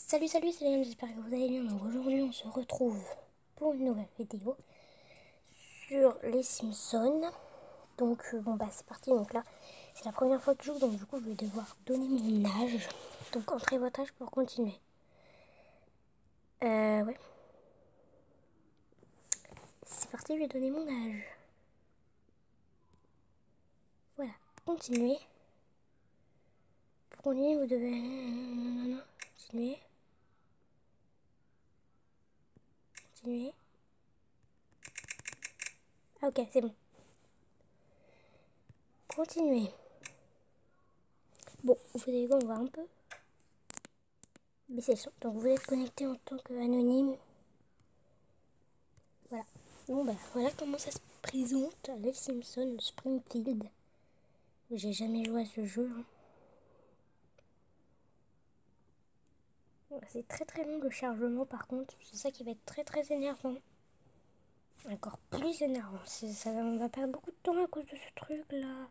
Salut, c'est Léon, j'espère que vous allez bien. Donc aujourd'hui on se retrouve pour une nouvelle vidéo sur les Simpsons. Donc c'est parti. Donc là c'est la première fois que je joue, donc du coup je vais devoir donner mon âge. Donc entrez votre âge pour continuer. Ouais. C'est parti, je vais donner mon âge. Voilà, continuer. Pour continuer vous devez... Continuer. Continuer. Ah ok, c'est bon. Continuer. Bon, vous savez quoi, on va un peu baisser le son. Donc vous êtes connecté en tant qu'anonyme. Voilà. Bon voilà comment ça se présente les Simpsons Springfield. J'ai jamais joué à ce jeu. C'est très long le chargement par contre. C'est ça qui va être très énervant. Encore plus énervant. On va perdre beaucoup de temps à cause de ce truc là.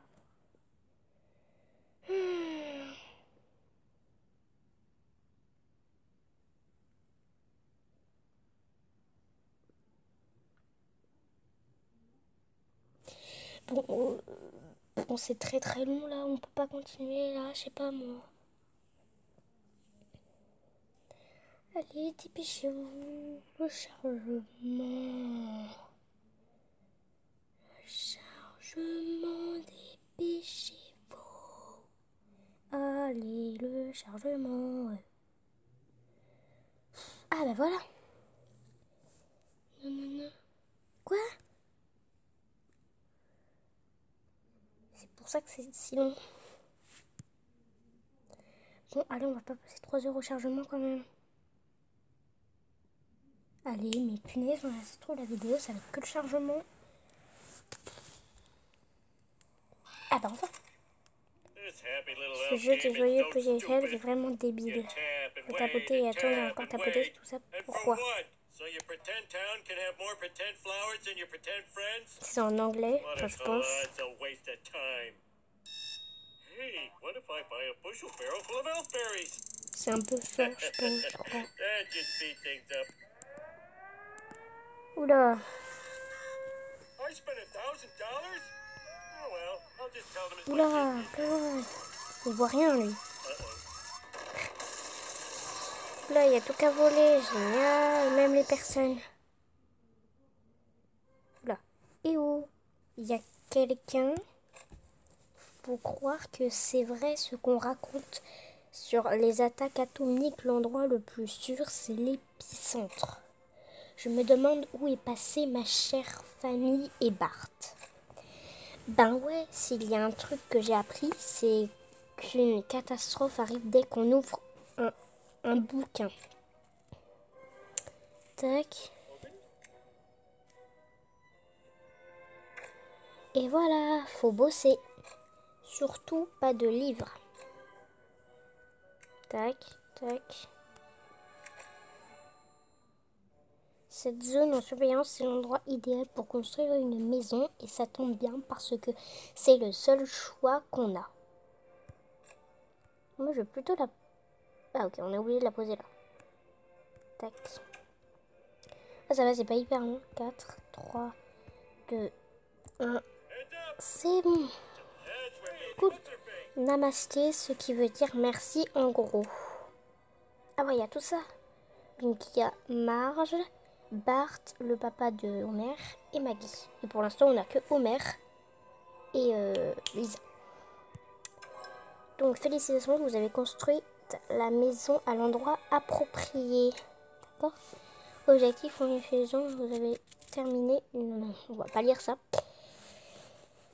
Bon, c'est très long là. On peut pas continuer là. Je sais pas moi. Allez, dépêchez-vous. Le chargement. Dépêchez-vous. Allez, le chargement. Ah bah voilà. Non. Quoi? C'est pour ça que c'est si long. Bon, allez, on va pas passer 3 heures au chargement quand même. Allez, mais punaise, c'est trop la vidéo, ça va être que le chargement. Ah bah enfin. Ce jeu des joyeux petits chefs est vraiment débile. Faut tapoter et attendre et encore tapoter, tout ça pourquoi? C'est en anglais, enfin, je pense. C'est un peu ça, je pense, je crois. Oula. Oula, il voit rien lui. Là, il y a tout qu'à voler, génial, même les personnes. Là, et où il y a quelqu'un. Faut croire que c'est vrai ce qu'on raconte sur les attaques atomiques. L'endroit le plus sûr, c'est l'épicentre. Je me demande où est passée ma chère famille et Bart. Ben ouais, s'il y a un truc que j'ai appris, c'est qu'une catastrophe arrive dès qu'on ouvre un bouquin. Tac. Et voilà, faut bosser. Surtout pas de livres. Tac. Cette zone en surveillance, c'est l'endroit idéal pour construire une maison et ça tombe bien parce que c'est le seul choix qu'on a. Moi, je vais plutôt la... Ah ok, on a oublié de la poser là. Tac. Ah ça va, c'est pas hyper long. 4, 3, 2, 1. C'est bon. Cool. Namasté, ce qui veut dire merci en gros. Ah ouais, il y a tout ça. Donc il y a Marge, Bart, le papa de Homer et Maggie. Et pour l'instant, on n'a que Homer et Lisa. Donc félicitations, vous avez construit la maison à l'endroit approprié. D'accord. Objectif en faisant, vous avez terminé. Non, on va pas lire ça.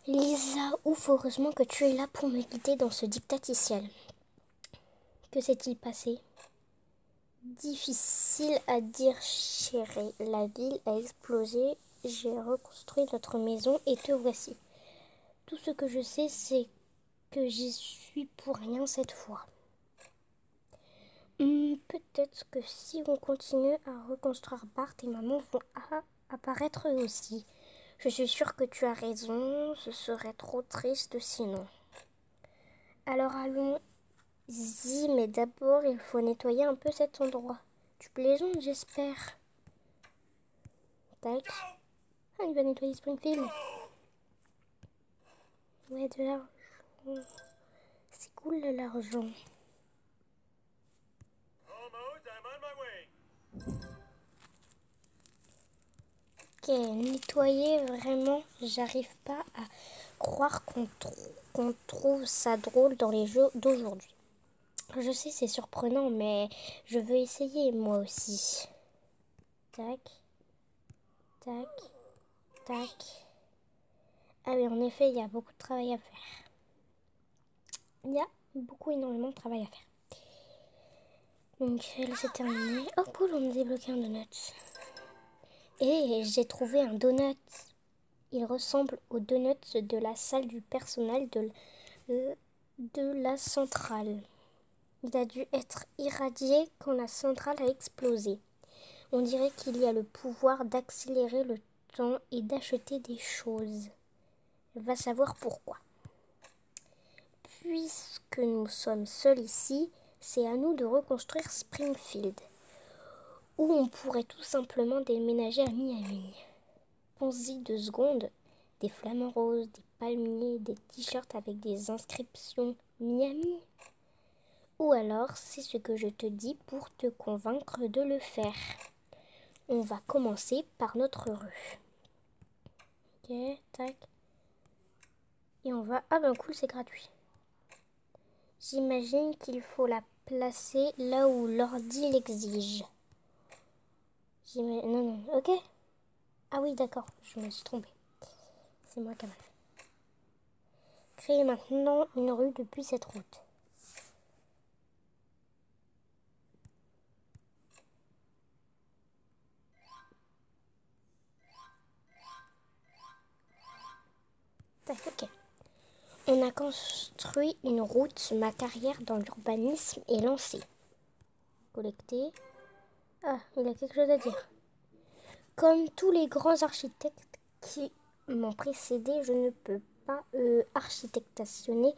Lisa, ouf, heureusement que tu es là pour me guider dans ce dictaticiel. Que s'est-il passé? Difficile à dire, chérie. La ville a explosé. J'ai reconstruit notre maison et te voici. Tout ce que je sais, c'est que j'y suis pour rien cette fois. Peut-être que si on continue à reconstruire Bart et maman vont apparaître eux aussi. Je suis sûre que tu as raison, ce serait trop triste sinon. Alors allons Si, mais d'abord, il faut nettoyer un peu cet endroit. Tu plaisantes, j'espère. Tac. Ah, il va nettoyer Springfield. Ouais, de l'argent. C'est cool, de l'argent. Ok, nettoyer, vraiment, j'arrive pas à croire qu'on trouve ça drôle dans les jeux d'aujourd'hui. Je sais, c'est surprenant, mais je veux essayer, moi aussi. Tac, tac, tac. Ah oui, en effet, il y a beaucoup de travail à faire. Il y a énormément de travail à faire. Donc, là, c'est terminé. Oh, cool, on a débloqué un donut. Et j'ai trouvé un donut. Il ressemble aux donuts de la salle du personnel de la centrale. Il a dû être irradié quand la centrale a explosé. On dirait qu'il y a le pouvoir d'accélérer le temps et d'acheter des choses. Va savoir pourquoi. Puisque nous sommes seuls ici, c'est à nous de reconstruire Springfield. Ou on pourrait tout simplement déménager à Miami. Pense-y 2 secondes. Des flamants roses, des palmiers, des t-shirts avec des inscriptions Miami. Ou alors, c'est ce que je te dis pour te convaincre de le faire. On va commencer par notre rue. Ok, tac. Et on va... Ah ben cool, c'est gratuit. J'imagine qu'il faut la placer là où l'ordi l'exige. Non, ok. Ah oui, d'accord, je me suis trompée. C'est moi qui ai mal fait. Créer maintenant une rue depuis cette route. Tac, ok. On a construit une route. Ma carrière dans l'urbanisme est lancée. Collecter. Ah, il a quelque chose à dire. Comme tous les grands architectes qui m'ont précédé, je ne peux pas architectationner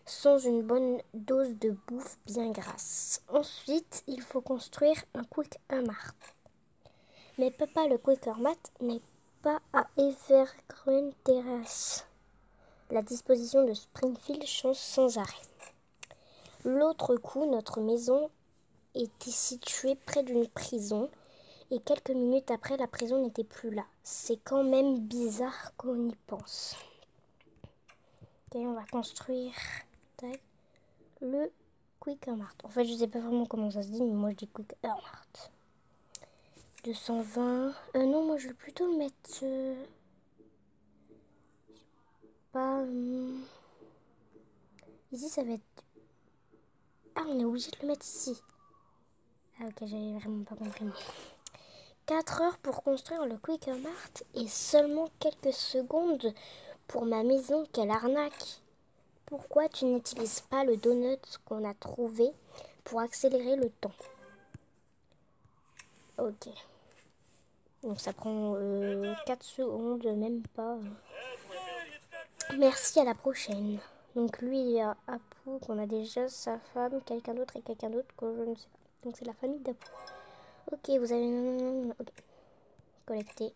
sans une bonne dose de bouffe bien grasse. Ensuite, il faut construire un Quaker Mart. Mais papa, le Quaker Mart n'est pas à Evergreen Terrace. La disposition de Springfield change sans arrêt. L'autre coup, notre maison était située près d'une prison et quelques minutes après, la prison n'était plus là. C'est quand même bizarre qu'on y pense. Ok, on va construire tac, le Quaker Mart. En fait, je sais pas vraiment comment ça se dit, mais moi je dis Quaker Mart. 220. Non, moi je vais plutôt le mettre... pas... ici, ça va être... Ah, on est obligé de le mettre ici. Ah ok, j'avais vraiment pas compris. 4 heures pour construire le Quaker Mart et seulement quelques secondes pour ma maison. Quelle arnaque! Pourquoi tu n'utilises pas le donut qu'on a trouvé pour accélérer le temps? Ok. Donc ça prend 4 secondes, même pas. Merci, à la prochaine. Donc lui, il y a Apu qu'on a déjà, sa femme, quelqu'un d'autre et quelqu'un d'autre que je ne sais pas. Donc c'est la famille d'Apu. Ok, vous avez... Ok. Collecté.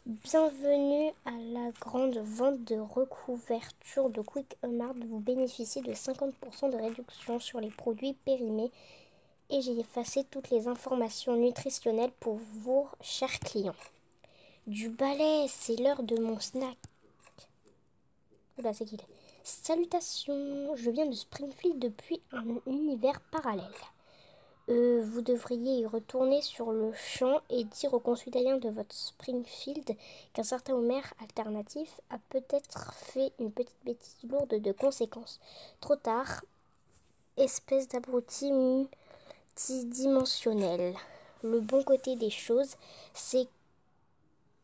Bienvenue à la grande vente de recouverture de Quaker Mart. Vous bénéficiez de 50% de réduction sur les produits périmés et j'ai effacé toutes les informations nutritionnelles pour vos chers clients. Du balai, c'est l'heure de mon snack. Oula, c'est qu'il est. Salutations, je viens de Springfield depuis un univers parallèle. Vous devriez y retourner sur le champ et dire aux concitoyens de votre Springfield qu'un certain Homer alternatif a peut-être fait une petite bêtise lourde de conséquences. Trop tard, espèce d'abruti multidimensionnel. Le bon côté des choses, c'est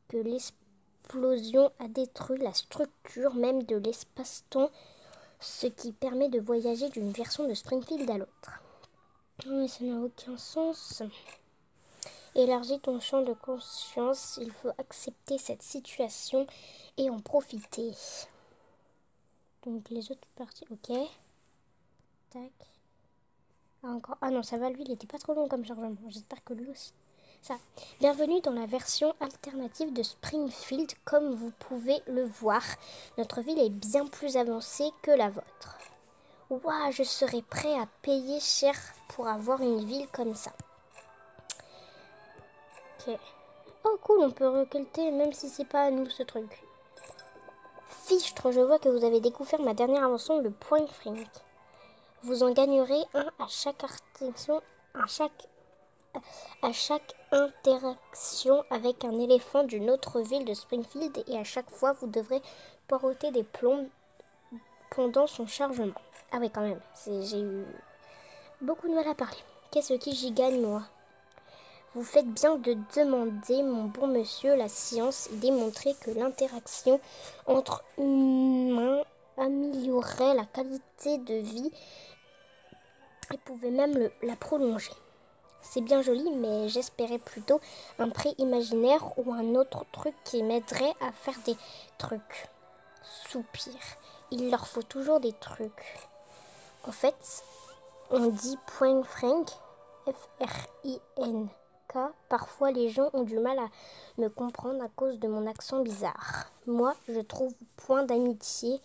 que l'explosion a détruit la structure même de l'espace-temps, ce qui permet de voyager d'une version de Springfield à l'autre. Mais ça n'a aucun sens. Élargis ton champ de conscience. Il faut accepter cette situation et en profiter. Donc les autres parties, ok. Tac. Ah, encore. Ah non, ça va, lui, il était pas trop long comme chargement. J'espère que lui aussi. Ça. Bienvenue dans la version alternative de Springfield. Comme vous pouvez le voir, notre ville est bien plus avancée que la vôtre. Ouah, je serais prêt à payer cher pour avoir une ville comme ça. Ok. Oh cool, on peut récolter même si c'est pas à nous ce truc. Fichtre, je vois que vous avez découvert ma dernière invention, le point Frank. Vous en gagnerez un à chaque interaction avec un éléphant d'une autre ville de Springfield et à chaque fois vous devrez poireauter des plombs pendant son chargement. Ah oui quand même, j'ai eu beaucoup de mal à parler. Qu'est-ce que j'y gagne moi? Vous faites bien de demander, mon bon monsieur, la science a démontré que l'interaction entre humains améliorait la qualité de vie et pouvait même la prolonger. C'est bien joli, mais j'espérais plutôt un prix imaginaire ou un autre truc qui m'aiderait à faire des trucs. Soupir. Il leur faut toujours des trucs. En fait, on dit point Frank, F-R-I-N-K. Parfois, les gens ont du mal à me comprendre à cause de mon accent bizarre. Moi, je trouve point d'amitié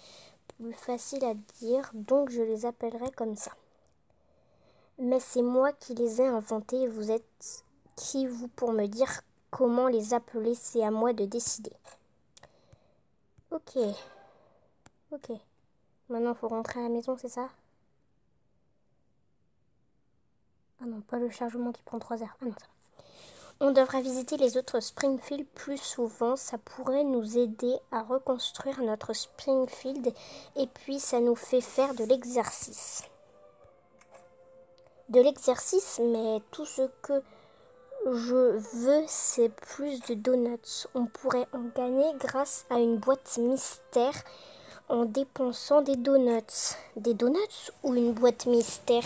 plus facile à dire, donc je les appellerai comme ça. Mais c'est moi qui les ai inventés. Vous êtes qui, vous, pour me dire comment les appeler? C'est à moi de décider. Ok. Ok. Maintenant, il faut rentrer à la maison, c'est ça? Ah non, pas le chargement qui prend 3 heures. Ah non, ça va. On devra visiter les autres Springfield plus souvent. Ça pourrait nous aider à reconstruire notre Springfield. Et puis, ça nous fait faire de l'exercice. Mais tout ce que je veux, c'est plus de donuts. On pourrait en gagner grâce à une boîte mystère en dépensant des donuts. Des donuts ou une boîte mystère?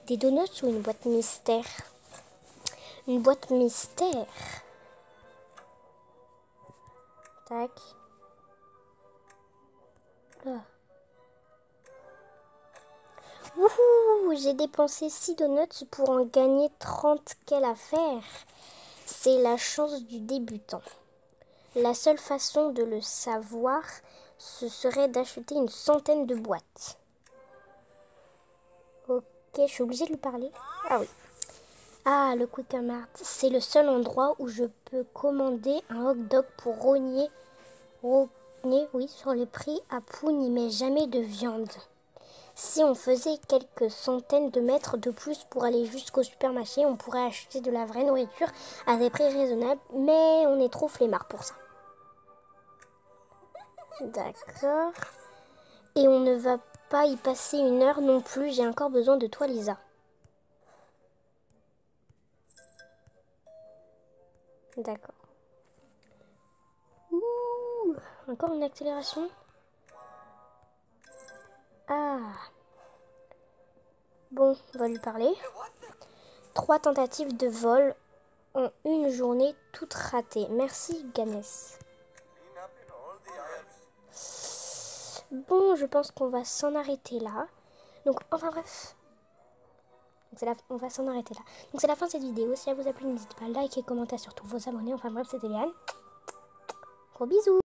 Des donuts ou une boîte mystère? Une boîte mystère. Tac. Là. Wouhou! J'ai dépensé 6 donuts pour en gagner 30. Quelle affaire! C'est la chance du débutant. La seule façon de le savoir, ce serait d'acheter une centaine de boîtes. Ok, je suis obligée de lui parler. Ah oui. Ah, le Quick Mart, c'est le seul endroit où je peux commander un hot dog pour rogner, oui, sur les prix à Pougny, mais jamais de viande. Si on faisait quelques centaines de mètres de plus pour aller jusqu'au supermarché, on pourrait acheter de la vraie nourriture à des prix raisonnables, mais on est trop flemmard pour ça. D'accord. Et on ne va pas y passer 1 heure non plus, j'ai encore besoin de toi, Lisa. D'accord. Ouh, encore une accélération. Ah. Bon, on va lui parler. 3 tentatives de vol en une journée, toutes ratées. Merci, Ganes. Bon, je pense qu'on va s'en arrêter là. Donc, enfin bref. On va s'en arrêter là. Donc, c'est la fin de cette vidéo. Si elle vous a plu, n'hésitez pas à liker, commenter, surtout vous abonner. Enfin bref, c'était Léane. Gros bisous.